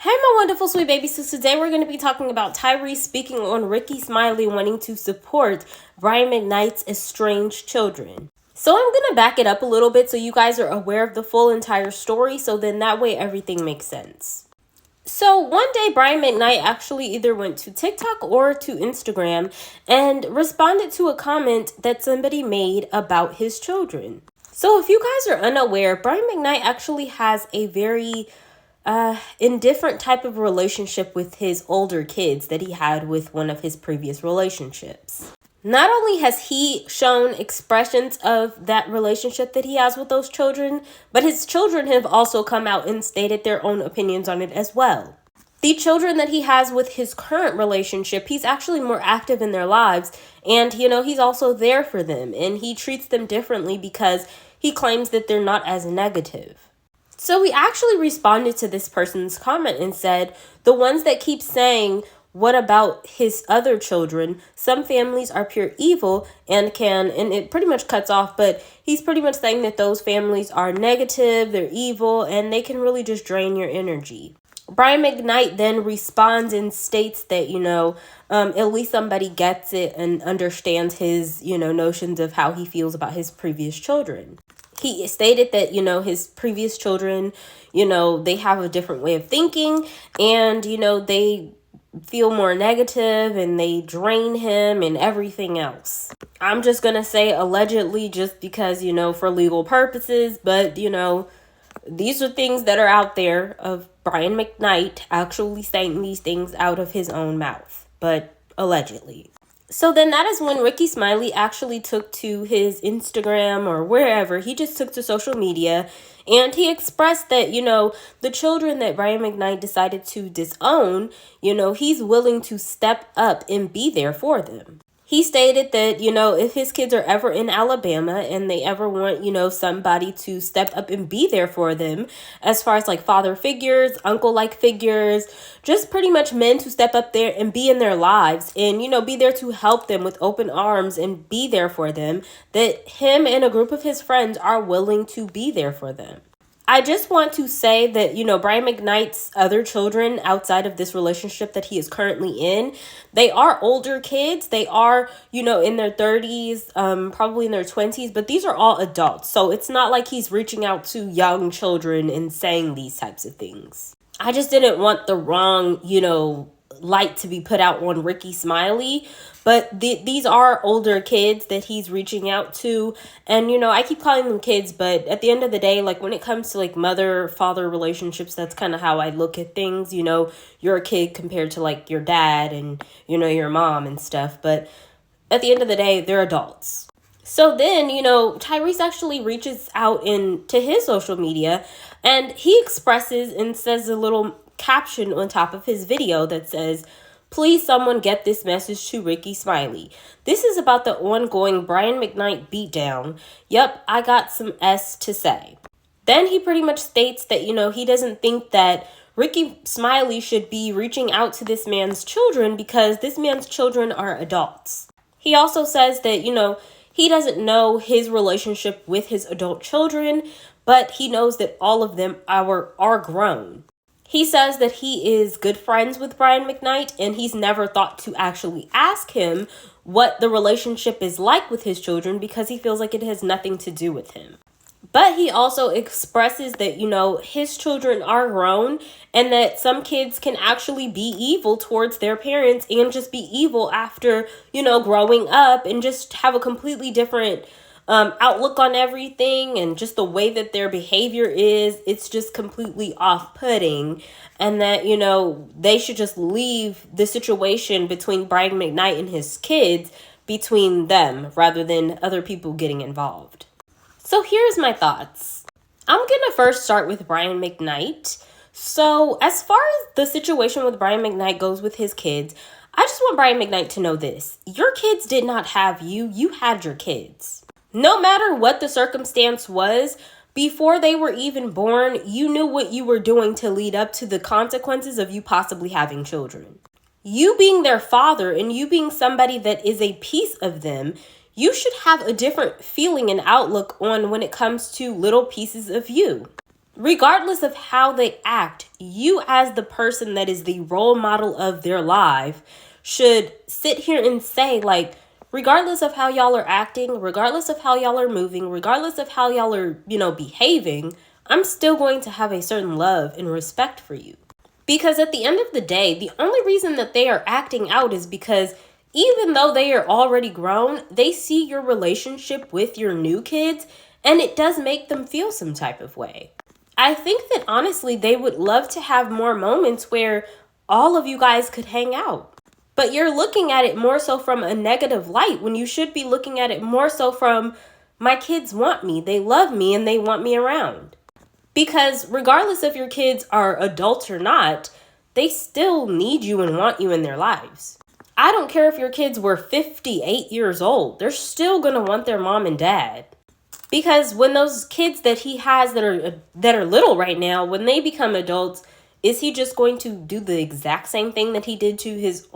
Hey, my wonderful sweet babies. So today we're going to be talking about Tyrese speaking on Ricky Smiley wanting to support Brian McKnight's estranged children. So I'm going to back it up a little bit so you guys are aware of the full entire story, so then that way everything makes sense. So one day Brian McKnight actually either went to TikTok or to Instagram and responded to a comment that somebody made about his children. So if you guys are unaware, Brian McKnight actually has a very indifferent type of relationship with his older kids that he had with one of his previous relationships. Not only has he shown expressions of that relationship that he has with those children, but his children have also come out and stated their own opinions on it as well. The children that he has with his current relationship, he's actually more active in their lives, and he's also there for them, and he treats them differently because he claims that they're not as negative. So we actually responded to this person's comment and said, the ones that keep saying, what about his other children? Some families are pure evil and it pretty much cuts off, but he's pretty much saying that those families are negative, they're evil, and they can really just drain your energy. Brian McKnight then responds and states that, at least somebody gets it and understands his, notions of how he feels about his previous children. He stated that, his previous children, they have a different way of thinking and, they feel more negative and they drain him and everything else. I'm just going to say allegedly just because, for legal purposes, but, these are things that are out there of Brian McKnight actually saying these things out of his own mouth, but allegedly. So then that is when Ricky Smiley actually took to his Instagram or wherever. He just took to social media and he expressed that, the children that Brian McKnight decided to disown, he's willing to step up and be there for them. He stated that, if his kids are ever in Alabama and they ever want, somebody to step up and be there for them, as far as like father figures, uncle-like figures, just pretty much men to step up there and be in their lives and, be there to help them with open arms and be there for them, that him and a group of his friends are willing to be there for them. I just want to say that, Brian McKnight's other children outside of this relationship that he is currently in, they are older kids. They are, in their 30s, probably in their 20s, but these are all adults. So it's not like he's reaching out to young children and saying these types of things. I just didn't want the wrong, light to be put out on Ricky Smiley, but these are older kids that he's reaching out to, and I keep calling them kids, but at the end of the day, like when it comes to like mother-father relationships, that's kind of how I look at things. You're a kid compared to like your dad and your mom and stuff, but at the end of the day, they're adults. So then, Tyrese actually reaches out to his social media and he expresses and says a little caption on top of his video that says, "Please someone get this message to Ricky Smiley. This is about the ongoing Brian McKnight beatdown. Yep, I got some S to say." Then he pretty much states that, he doesn't think that Ricky Smiley should be reaching out to this man's children because this man's children are adults. He also says that, he doesn't know his relationship with his adult children, but he knows that all of them are grown. He says that he is good friends with Brian McKnight and he's never thought to actually ask him what the relationship is like with his children because he feels like it has nothing to do with him. But he also expresses that, his children are grown and that some kids can actually be evil towards their parents and just be evil after, growing up and just have a completely different outlook on everything and just the way that their behavior is. It's just completely off-putting, and that, they should just leave the situation between Brian McKnight and his kids between them rather than other people getting involved. So here's my thoughts. I'm going to first start with Brian McKnight. So as far as the situation with Brian McKnight goes with his kids, I just want Brian McKnight to know this. Your kids did not have you. You had your kids. No matter what the circumstance was, before they were even born, you knew what you were doing to lead up to the consequences of you possibly having children. You being their father and you being somebody that is a piece of them, you should have a different feeling and outlook on when it comes to little pieces of you. regardless of how they act, you as the person that is the role model of their life should sit here and say, like, regardless of how y'all are acting, regardless of how y'all are moving, regardless of how y'all are, behaving, I'm still going to have a certain love and respect for you. Because at the end of the day, the only reason that they are acting out is because even though they are already grown, they see your relationship with your new kids, and it does make them feel some type of way. I think that honestly, they would love to have more moments where all of you guys could hang out. But you're looking at it more so from a negative light when you should be looking at it more so from, my kids want me, they love me, and they want me around. Because regardless if your kids are adults or not, they still need you and want you in their lives. I don't care if your kids were 58 years old, they're still going to want their mom and dad. Because when those kids that he has that are little right now, when they become adults, is he just going to do the exact same thing that he did to his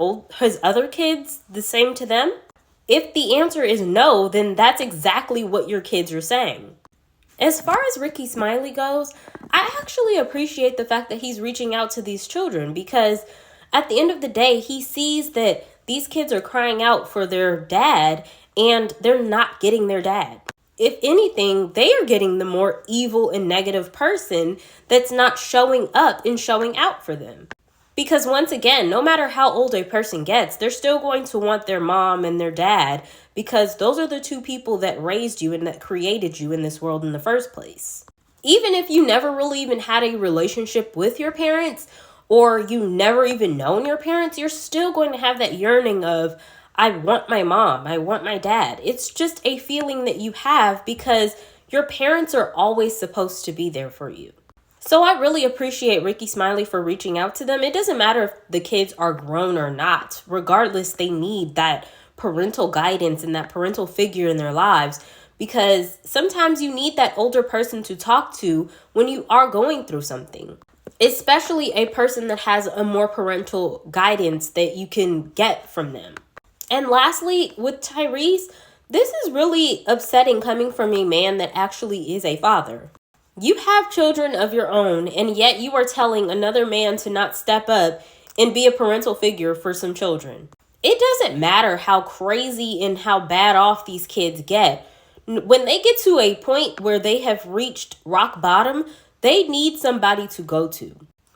other kids, the same to them? If the answer is no, then that's exactly what your kids are saying. As far as Ricky Smiley goes, I actually appreciate the fact that he's reaching out to these children, because at the end of the day, he sees that these kids are crying out for their dad and they're not getting their dad. If anything, they are getting the more evil and negative person that's not showing up and showing out for them. Because once again, no matter how old a person gets, they're still going to want their mom and their dad, because those are the two people that raised you and that created you in this world in the first place. Even if you never really even had a relationship with your parents, or you never even known your parents, you're still going to have that yearning of, I want my mom, I want my dad. It's just a feeling that you have because your parents are always supposed to be there for you. So I really appreciate Ricky Smiley for reaching out to them. It doesn't matter if the kids are grown or not. Regardless, they need that parental guidance and that parental figure in their lives, because sometimes you need that older person to talk to when you are going through something. Especially a person that has a more parental guidance that you can get from them. And lastly, with Tyrese, this is really upsetting coming from a man that actually is a father. You have children of your own, and yet you are telling another man to not step up and be a parental figure for some children. It doesn't matter how crazy and how bad off these kids get. When they get to a point where they have reached rock bottom, they need somebody to go to.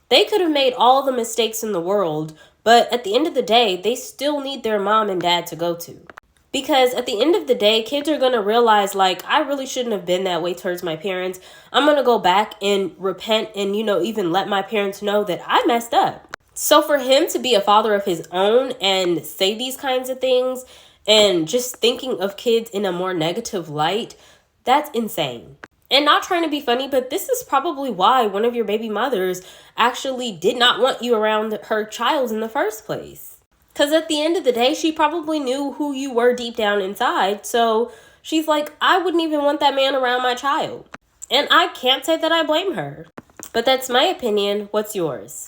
They could have made all the mistakes in the world, but at the end of the day, they still need their mom and dad to go to. Because at the end of the day, kids are going to realize, like, I really shouldn't have been that way towards my parents. I'm going to go back and repent and, even let my parents know that I messed up. So for him to be a father of his own and say these kinds of things and just thinking of kids in a more negative light, that's insane. And not trying to be funny, but this is probably why one of your baby mothers actually did not want you around her child in the first place. Because at the end of the day, she probably knew who you were deep down inside. So she's like, I wouldn't even want that man around my child. And I can't say that I blame her. But that's my opinion. What's yours?